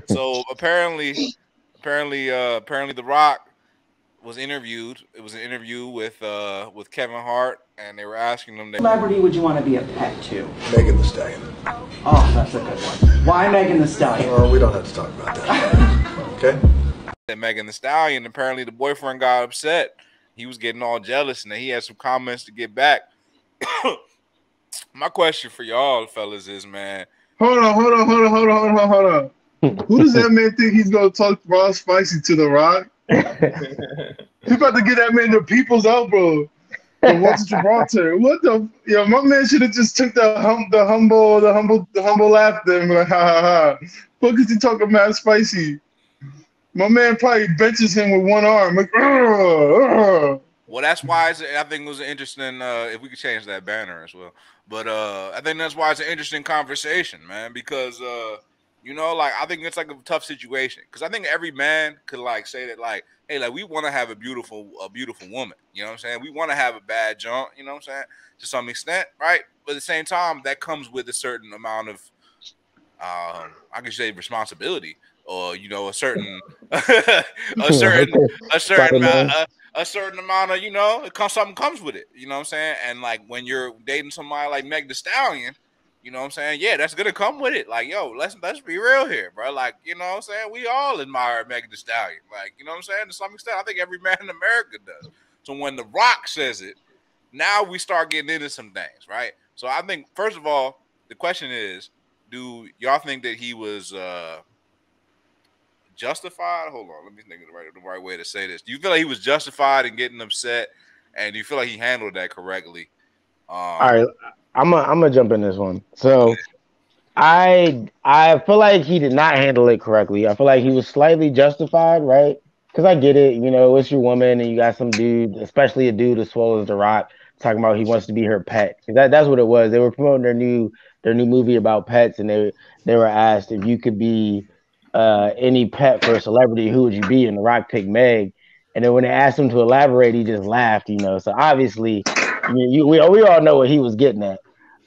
So apparently, The Rock was interviewed. It was an interview with Kevin Hart, and they were asking him. Celebrity would you want to be a pet to? Megan The Stallion. Oh, that's a good one. Why Megan The Stallion? Well, we don't have to talk about that. Okay? That Megan The Stallion. Apparently, the boyfriend got upset. He was getting all jealous, and then he had some comments to get back. My question for y'all, fellas, is, man. Hold on. Who does that man think he's gonna talk raw spicy to The Rock? He's about to get that man the people's elbow. From Walter Gibraltar. What the? Yo, my man should have just took the humble laughter and be like, ha ha ha. Fuck is he talking mad spicy? My man probably benches him with one arm. Like, Well, that's why I think it was an interesting. If we could change that banner as well, but I think that's why it's an interesting conversation, man. Because like I think it's like a tough situation. Because I think every man could like say that, like, hey, like we want to have a beautiful woman. You know what I'm saying? We want to have a bad junk. You know what I'm saying? To some extent, right? But at the same time, that comes with a certain amount of, I could say, responsibility, or a certain a certain amount of, something comes with it. You know what I'm saying? And like when you're dating somebody like Meg The Stallion, you know what I'm saying? Yeah, that's gonna come with it. Like, yo, let's be real here, bro. Like, you know what I'm saying? We all admire Megan The Stallion. Like, you know what I'm saying? To some extent, I think every man in America does. So when The Rock says it, now we start getting into some things, right? So I think, first of all, the question is, do y'all think that he was justified? Hold on, let me think of the right way to say this. Do you feel like he was justified in getting upset, and do you feel like he handled that correctly? All right, I'm gonna jump in this one. So I feel like he did not handle it correctly. I feel like he was slightly justified, right? Because I get it, it's your woman, and you got some dude, especially a dude as swole as The Rock, talking about he wants to be her pet. That's what it was. They were promoting their new movie about pets, and they were asked if you could be any pet for a celebrity, who would you be? And The Rock picked Meg. And then when they asked him to elaborate, he just laughed, So obviously, we all know what he was getting at.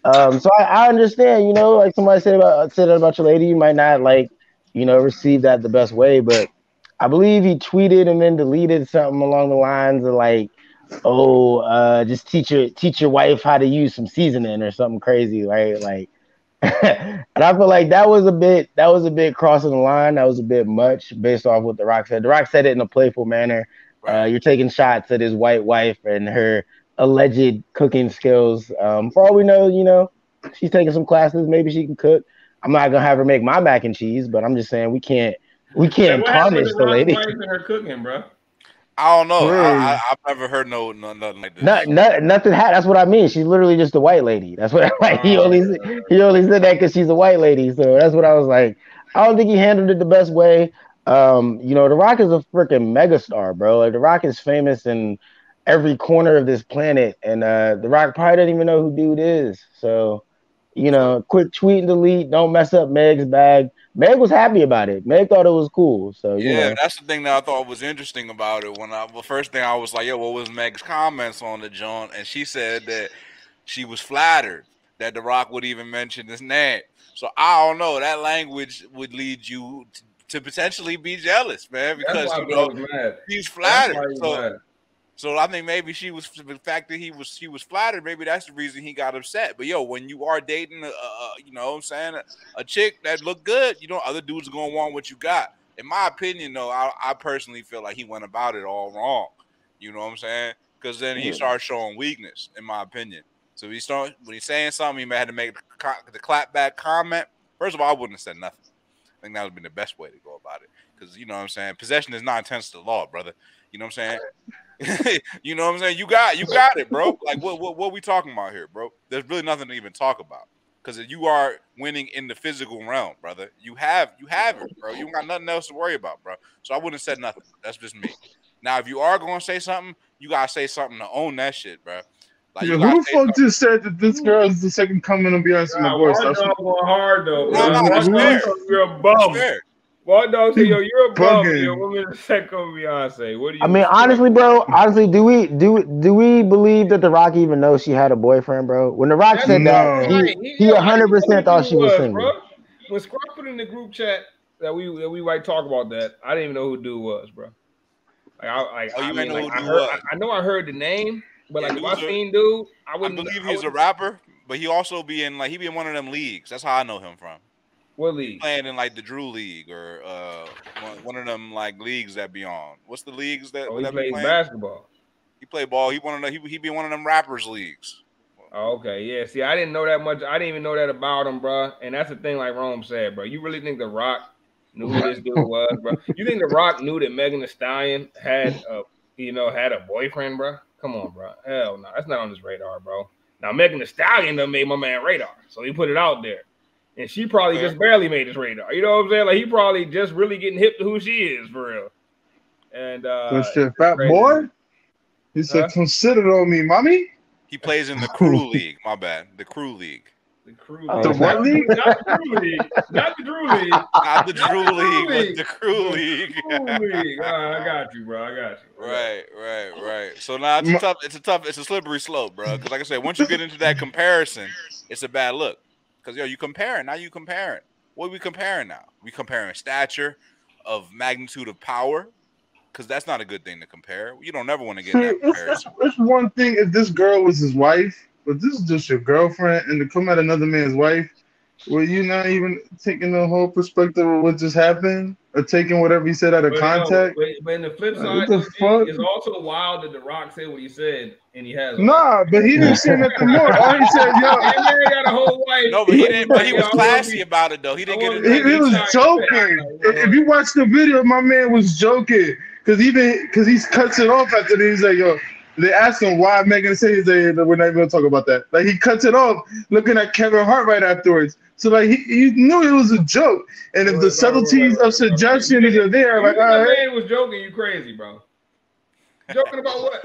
So I understand, like somebody said that about your lady, you might not receive that the best way, but I believe he tweeted and then deleted something along the lines of like, just teach your wife how to use some seasoning or something crazy, right? Like, and I feel like that was a bit crossing the line. That was a bit much based off what The Rock said. The Rock said it in a playful manner. Right. You're taking shots at his white wife and her alleged cooking skills. For all we know, she's taking some classes. Maybe she can cook. I'm not gonna have her make my mac and cheese, but I'm just saying we can't tarnish the lady. Her cooking, bro. I don't know. I've never heard nothing like this. Nothing. That's what I mean. She's literally just a white lady. That's what he only said that because she's a white lady. So that's what I was like. I don't think he handled it the best way. The Rock is a freaking megastar, bro. Like The Rock is famous in every corner of this planet, and The Rock probably doesn't even know who dude is. So, quick tweet and delete. Don't mess up Meg's bag. Meg was happy about it. Meg thought it was cool. So that's the thing that I thought was interesting about it. First thing I was like, yo, what was Meg's comments on the joint? And she said that she was flattered that The Rock would even mention his name. So I don't know. That language would lead you to potentially be jealous, man, because he's flattered. So I think maybe the fact that she was flattered, maybe that's the reason he got upset. But yo, when you are dating a chick that look good, other dudes are gonna want what you got. In my opinion, though, I personally feel like he went about it all wrong. You know what I'm saying? Because then he started showing weakness, in my opinion. So when he's saying something, he may have to make the clap back comment. First of all, I wouldn't have said nothing. I think that would have been the best way to go about it. Because, you know what I'm saying? Possession is not intense to the law, brother. You know what I'm saying? You know what I'm saying? You got it, bro. Like, what we talking about here, bro? There's really nothing to even talk about. Because you are winning in the physical realm, brother. You have it, bro. You don't got nothing else to worry about, bro. So I wouldn't have said nothing. That's just me. Now, if you are going to say something, you got to say something to own that shit, bro. Like, who the fuck just said that this girl is the second coming of Beyonce? My voice. That's going hard though. That's fair. You're a bum. What dog say, yo, you're a bum. You're a woman the second of Beyonce. What do you? I mean, honestly, bro. Honestly, do we believe that The Rock even knows she had a boyfriend, bro? When The Rock said that, he 100% thought she was single. Bro. When Squad put in the group chat, that we might talk about that. I didn't even know who dude was, bro. Like Oh, you I mean, know like who I dude heard, was? I know I heard the name, but Yeah, like if I dude's seen dude, I I wouldn't. believe he's a rapper, but he also be in like he be in one of them leagues. That's how I know him from. What He league? playing in like the Drew League or one of them like leagues that be on. What's the leagues that Oh, he be plays playing? basketball. He play ball. He be in one of them rappers leagues. Oh, okay, yeah. See, I didn't know that much. I didn't even know that about him, bro. And that's the thing, like Rome said, bro. You really think The Rock knew who this dude was, bro? You think The Rock knew that Megan The Stallion had a boyfriend, bro? Come on, bro. Hell no, that's not on his radar, bro. Now Megan The Stallion done made my man radar, so he put it out there, and she probably just barely made his radar. You know what I'm saying? Like he probably just really getting hip to who she is for real. And Good shit, fat boy. He said, "Consider on me, mommy." He plays in the Crew League. My bad. The Crew League. The Crew Oh, League. The what league? Not the Crew League. Not the Drew League. Not the Drew League, but the Crew League. Crew League. I got you, bro. I got you. Right. So now it's a slippery slope, bro. Because like I said, once you get into that comparison, it's a bad look. Because you comparing. Now you comparing. What are we comparing now? We comparing stature of magnitude of power. Because that's not a good thing to compare. You don't ever want to get in that comparison. It's one thing if this girl was his wife, but this is just your girlfriend, and to come at another man's wife, were you not even taking the whole perspective of what just happened, or taking whatever he said out of context? But in the flip Like, side, it's also wild that The Rock said what he said, and he has. Nah, but he didn't say nothing more. All he said, yo, that man got a whole wife. No, but he didn't. But he was classy about it, though. He didn't get it. He was joking. If you watch the video, my man was joking because he cuts it off after this. He's like, yo. They asked him why Megan said he's we're not even gonna talk about that. Like he cuts it off, looking at Kevin Hart right afterwards. So like he knew it was a joke, and if the subtleties of suggestions are there, like all right. Man was joking, you crazy, bro. Joking about what?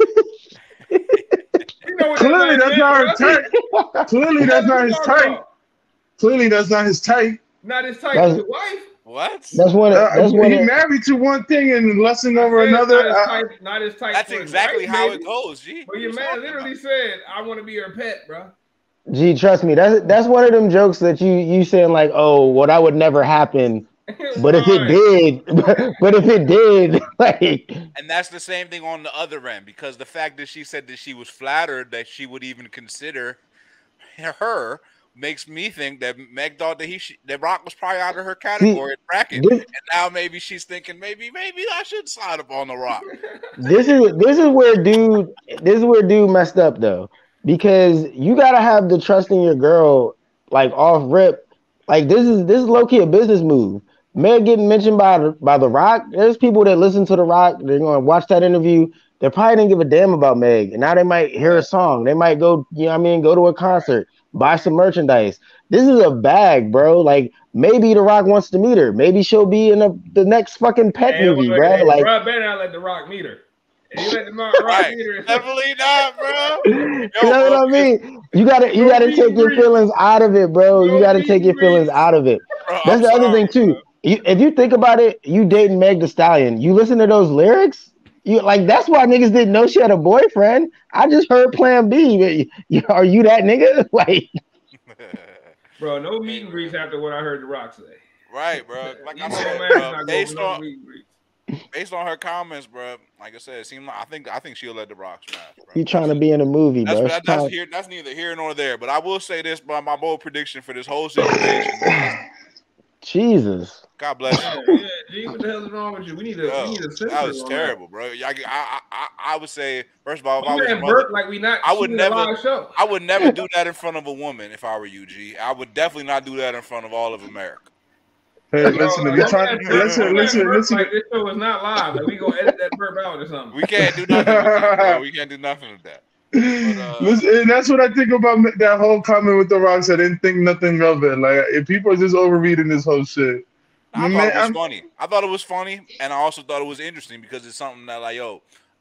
Clearly that's not his type. Clearly that's not his type. Clearly that's not his type. Not his type. His wife. What? That's one. He married to one thing and lusting over another. Not his type. That's exactly how it goes, G. But your man literally said, "I want to be her pet, bro." G, trust me, that's one of them jokes that you saying like, oh, well, that would never happen. But if it did, but if it did, like. And that's the same thing on the other end, because the fact that she said that she was flattered that she would even consider her. Makes me think that Meg thought that Rock was probably out of her category bracket, and now maybe she's thinking maybe I should sign up on the Rock. This is where dude messed up though, because you gotta have the trust in your girl like off rip. Like this is low key a business move. Meg getting mentioned by the Rock. There's people that listen to the Rock. They're gonna watch that interview. They probably didn't give a damn about Meg, and now they might hear a song. They might go, go to a concert. Buy some merchandise. This is a bag, bro. Like maybe The Rock wants to meet her. Maybe she'll be in the next fucking Pet movie, bro. Like, bro, better not let The Rock meet her. You let The Rock meet her. Definitely not, bro. You know what I mean? You gotta take your feelings out of it, bro. You gotta take your feelings out of it. That's the other thing too. If you think about it, you dating Meg The Stallion. You listen to those lyrics. You like that's why niggas didn't know she had a boyfriend. I just heard Plan B. Are you that nigga? Like, bro, no meet and greets after what I heard The Rock say. Right, bro. Like I said, bro, based on her comments, bro. Like I said, it seemed like I think she'll let The Rock smash. Bro. You trying to be in a movie, bro? That's neither here nor there. But I will say this, bro. My bold prediction for this whole situation. Jesus. God bless you. Yeah, G, what the hell is wrong with you? We need to that was terrible, bro. I would say, first of all, if I would never do that in front of a woman if I were you, G. I would definitely not do that in front of all of America. Hey, listen. Listen. Like, this show is not live. Like, we gonna edit that burp out or something. We can't do nothing with that, bro. We can't do nothing with that. But, listen, that's what I think about that whole comment with The Rock. I didn't think nothing of it. Like, if people are just overreading this whole shit. I thought it was funny. I thought it was funny, and I also thought it was interesting because it's something that, like,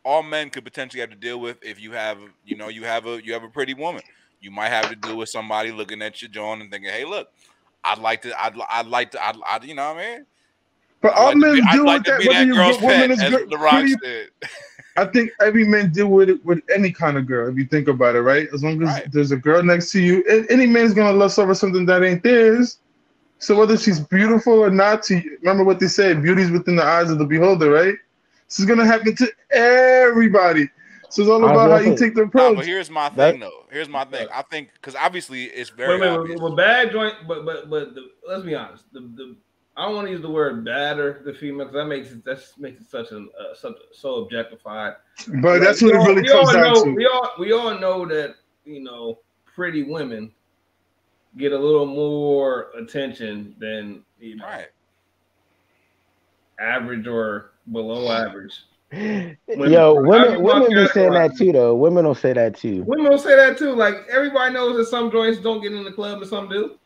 all men could potentially have to deal with if you have a pretty woman. You might have to deal with somebody looking at your joint and thinking, "Hey, look, I'd like to, you know what I mean?" But all men deal with that. Whether you're a woman, as The Rock said. I think every man deal with it with any kind of girl. If you think about it, right? As long as there's a girl next to you, any man's gonna lust over something that ain't theirs. So whether she's beautiful or not, remember what they said, beauty's within the eyes of the beholder, right? This is gonna happen to everybody. So it's all about how you take the Nah, approach. but here's my That- thing though. Here's my thing. I think because obviously it's Wait, very wait, obvious. wait, bad joint, but let's be honest. I don't want to use the word badder the female because that makes it such so objectified. But Like, that's what it really comes down to. We all know that pretty women get a little more attention than Right. average or below average. Yo, women be saying that too, though. Women will say that too. Women will say that too. Like everybody knows that some joints don't get in the club and some do.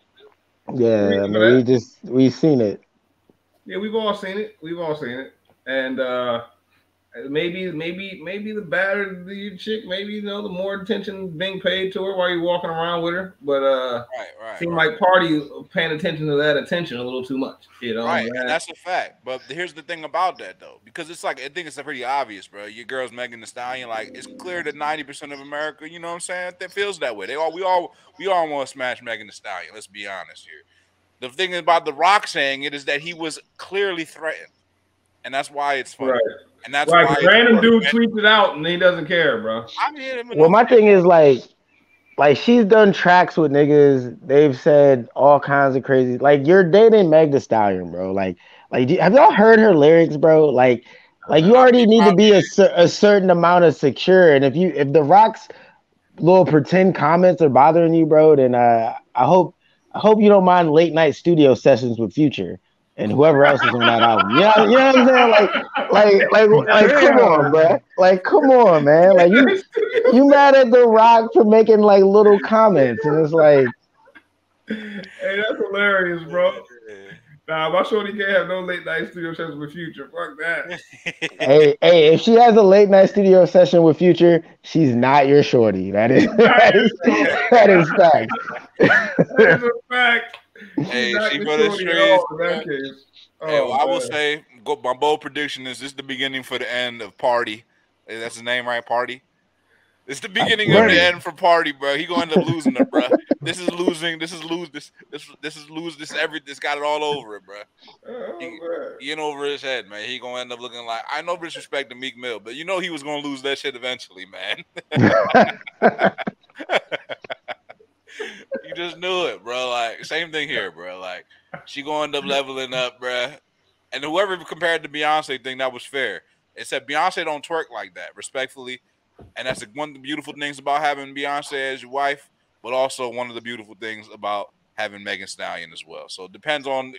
Yeah, I mean, we've seen it. Yeah, we've all seen it. And maybe the badder the chick, maybe the more attention being paid to her while you're walking around with her. But right. Seemed like Pardi paying attention to that attention a little too much. Right, and that's a fact. But here's the thing about that though, because it's like I think it's pretty obvious, bro. Your girl's Megan The Stallion. Like it's clear that 90% of America, you know what I'm saying, that feels that way. We all want to smash Megan The Stallion. Let's be honest here. The thing about The Rock saying it is that he was clearly threatened, and that's why it's funny. Right. And that's right. why Random dude tweets it out and he doesn't care, bro. Well, my thing is like she's done tracks with niggas. They've said all kinds of crazy. Like you're dating Meg The Stallion, bro. Like have y'all heard her lyrics, bro? Like you already need to be a certain amount of secure. And if The Rock's little pretend comments are bothering you, bro, then I hope you don't mind late night studio sessions with Future and whoever else is on that album. You know what I'm saying? Like come on, bro. Like, come on, man. Like you mad at The Rock for making like little comments, and it's like, hey, that's hilarious, bro. Nah, my shorty can't have no late night studio sessions with Future. Fuck that. hey, if she has a late night studio session with Future, she's not your shorty. That is fact. That is a fact. Hey, she in that case. I will say, my bold prediction is this is the beginning for the end of Pardi. That's his name, right? Pardi. It's the beginning of the end for Pardi, bro. He gonna end up losing it, bro. This is losing. This is lose. This got it all over it, bro. He in over his head, man. He gonna end up looking like, I know disrespect to Meek Mill, but you know he was gonna lose that shit eventually, man. You just knew it, bro. Like same thing here, bro. Like she gonna end up leveling up, bro. And whoever compared the Beyonce thing, that was fair. Except Beyonce don't twerk like that, respectfully. And that's one of the beautiful things about having Beyonce as your wife, but also one of the beautiful things about having Megan Stallion as well. So it depends on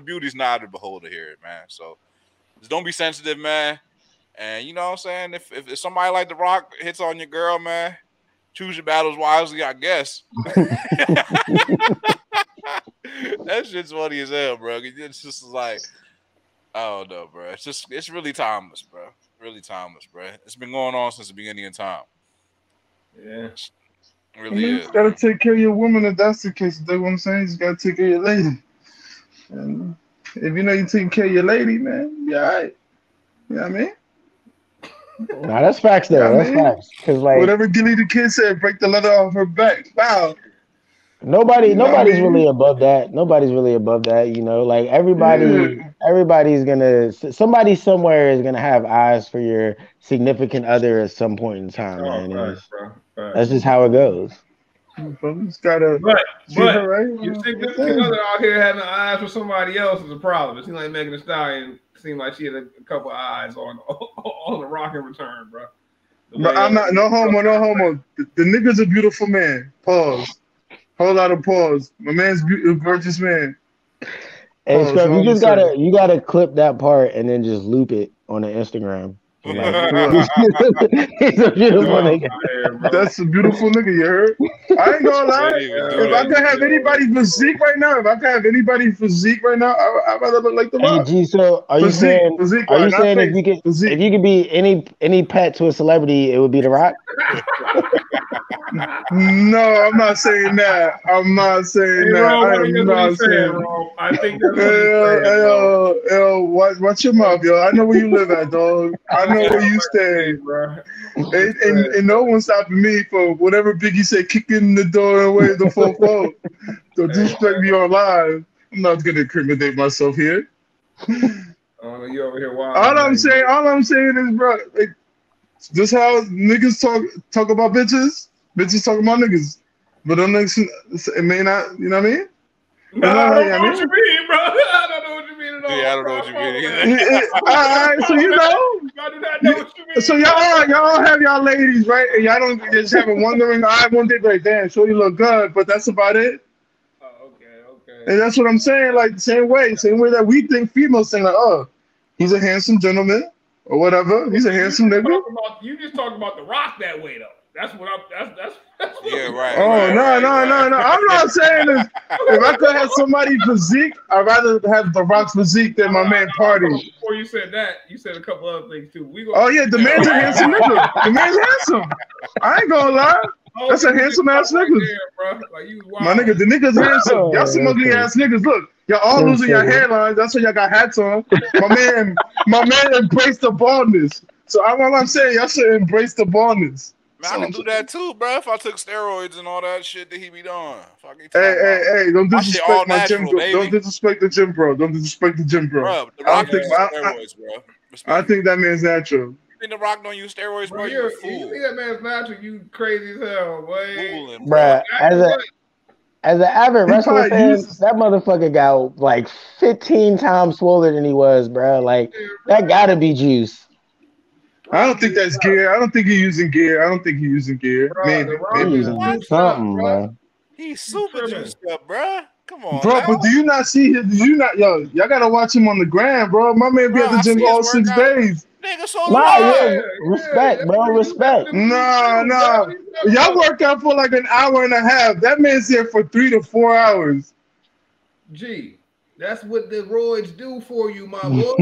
beauty's not a beholder here, man. So just don't be sensitive, man. And you know what I'm saying? If somebody like The Rock hits on your girl, man, choose your battles wisely, I guess. That shit's funny as hell, bro. It's just like, I don't know, bro. It's really timeless, bro. Really timeless, bro. It's been going on since the beginning of time. Yeah. It really is. You gotta take care of your woman if that's the case. That's what I'm saying. You just gotta take care of your lady. And if you know you're taking care of your lady, man, you all right. You know what I mean? Nah, that's facts though. You know that's facts. Cause like whatever Gilly the kid said, break the leather off her back. Wow. Nobody's really above that. Nobody's really above that, you know. Like everybody's gonna, somebody somewhere is gonna have eyes for your significant other at some point in time, man. Right. That's just how it goes. You just gotta but right? Your significant other out here having eyes for somebody else is a problem. It seems like Megan Thee Stallion seemed like she had a couple of eyes on The Rock in return, bro. But I'm not no homo. The nigga's a beautiful man. Pause. Whole lot of pause. My man's a gorgeous man. Hey, Scrub, you gotta clip that part and then just loop it on the Instagram. Like, he's a beautiful nigga. That's a beautiful nigga, you heard? I ain't gonna lie. If I could have anybody's physique right now, I'd rather look like The Rock. Hey, G, so are you saying if you could be any pet to a celebrity, it would be The Rock? No, I'm not saying that. I'm not saying that. I'm not saying. I think that's watch your mouth, yo. I know where you live at, dog. I know where you stay, bro. And no one's stopping me for whatever Biggie said, kicking the door and wave the 4-4. Don't disrespect me on live. I'm not gonna incriminate myself here. Oh, you over here wild. All I'm saying is, bro, like, this how niggas talk about bitches. Bitches talk about niggas, but them niggas, it may not. You know what I mean? No, I don't know what you mean, bro. I don't know what you mean at all. Yeah, I don't know what you mean. All right, so you know. I do not know what you mean. So y'all have y'all ladies, right? And y'all don't just have a wondering eye one day, like, damn, sure you look good, but that's about it. Oh, okay. And that's what I'm saying. Like same way that we think females think like, oh, he's a handsome gentleman or whatever. He's a handsome nigga. You just talk about The Rock that way though. That's what I'm. That's Yeah, right. Oh right, no. I'm not saying this. If I could have somebody physique, I'd rather have The Rock's physique than my man Pardi. Before you said that, you said a couple other things too. Oh yeah, the man's a handsome nigga. The man's handsome. I ain't gonna lie. That's a handsome ass nigga. Like, my nigga, the nigga's handsome. Y'all some ugly ass niggas. Look, y'all all losing your hairlines. That's why y'all got hats on. My man embraced the baldness. So all I'm saying, y'all should embrace the baldness. Man, I can do that too, bro. If I took steroids and all that shit that he be doing. Hey, don't disrespect my gym bro. Baby. Don't disrespect the gym bro. Don't disrespect the gym bro. Bro, The Rock uses steroids, bro. I think that man's natural. You think The Rock don't use steroids, bro? You think that man's natural? You crazy as hell, boy. Fooling, bro. As an avid wrestler fan, that motherfucker got like 15 times swollen than he was, bro. Like, that gotta be juice. I don't think that's gear. I don't think he's using gear. Bro, maybe using something, bro. He's super juiced up, bro. Come on, bro. Now. But do you not see him? Y'all gotta watch him on the gram, bro. My man be at the gym all 6 days. Nigga, so respect, bro. Respect. Nah. Y'all work out for like an hour and a half. That man's there for 3 to 4 hours. Gee, that's what the roids do for you, my boy.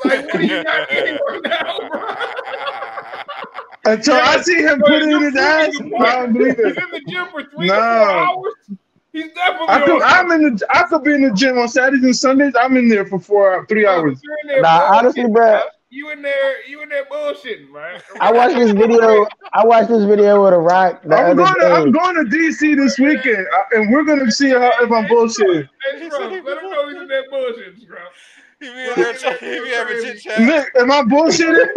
Like, what are you not getting right now, bro? Until I see him put it in his ass, I don't believe it. He's in the gym for 3 to 4 hours. He's definitely. I could be in the gym on Saturdays and Sundays. I'm in there for 3 hours. Honestly, bro. You in there bullshitting, man. I watched this video with a Rock. I'm going to DC this weekend, and we're gonna see if I'm bullshitting. Hey, bro, let him know he's in there bullshitting, bro. Nick, am I bullshitting?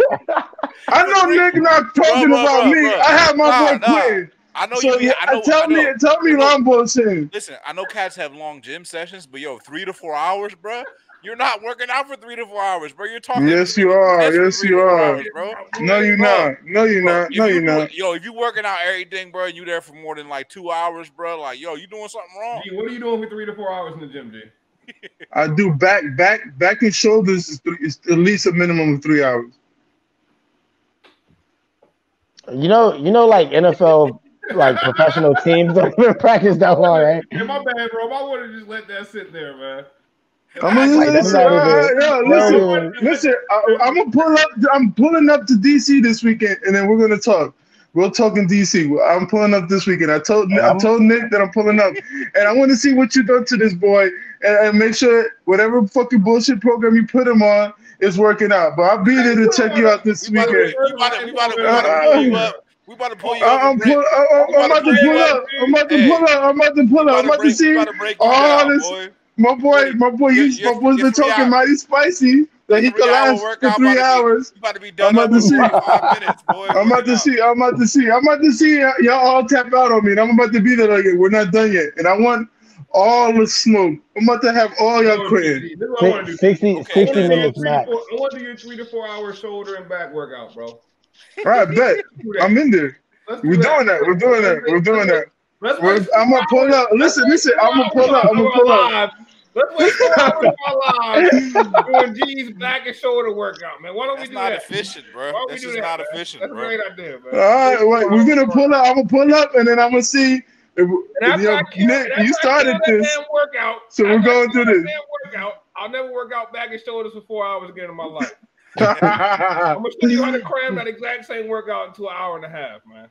I know Nick not talking about me. I have my boy quitting. I know so you. Tell me I'm bullshitting. Listen, I know cats have long gym sessions, but 3 to 4 hours, bro. You're not working out for 3 to 4 hours, bro. You're talking. Yes, you are. Hours, bro. No, you're not. No, you're not. No, you're not. Yo, if you working out everything, bro, and you there for more than like 2 hours, bro, like, yo, you doing something wrong. G, what are you doing for 3 to 4 hours in the gym, G? I do back and shoulders is at least a minimum of 3 hours. You know, like NFL, like professional teams don't even practice that long, right? Yeah, my bad, bro. I would have just let that sit there, man. Listen. I'm gonna pull up. I'm pulling up to DC this weekend, and then we're gonna talk. We'll talk in DC. I'm pulling up this weekend. I told Nick that I'm pulling up, and I want to see what you done to this boy, and make sure whatever fucking bullshit program you put him on is working out. But I'll be there to check you out this weekend. We about to pull you up. I'm about to pull up. I'm about to see all this. My boy's been talking mighty spicy that he can last for 3 hours. I'm about to see. I'm about to see y'all all tap out on me. And I'm about to be there like, we're not done yet. And I want all the smoke. I'm about to have all y'all quitting. 60 minutes max. I want to do your 3 to 4 hour shoulder and back workout, bro. All right, bet. I'm in there. We're doing that. I'm gonna pull up. Listen. I'm gonna pull up. Let's wait 4 hours live doing G's back and shoulder workout, man. Why don't we do that? That's not efficient, bro. This is not efficient, bro. That's a great idea, man. All right, wait. We're gonna pull up. I'm gonna pull up, and then I'm gonna see. Nick, you started this, so we're going through this. I'll never work out back and shoulders for 4 hours again in my life. I'm gonna show you how to cram that exact same workout into an hour and a half, man.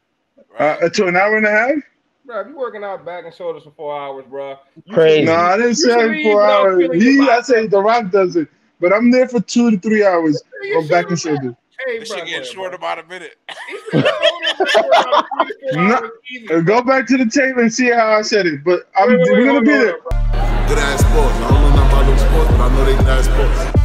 To an hour and a half? Bro, if you're working out back and shoulders for 4 hours, bro. Crazy. No, I didn't say 4 hours. I say The Rock does it, but I'm there for 2 to 3 hours on back and shoulders. Hey, this shit getting short about a minute. Go back to the tape and see how I said it. But we're gonna be there. good ass sports. I don't know nothing about those sports, but I know they good ass sports.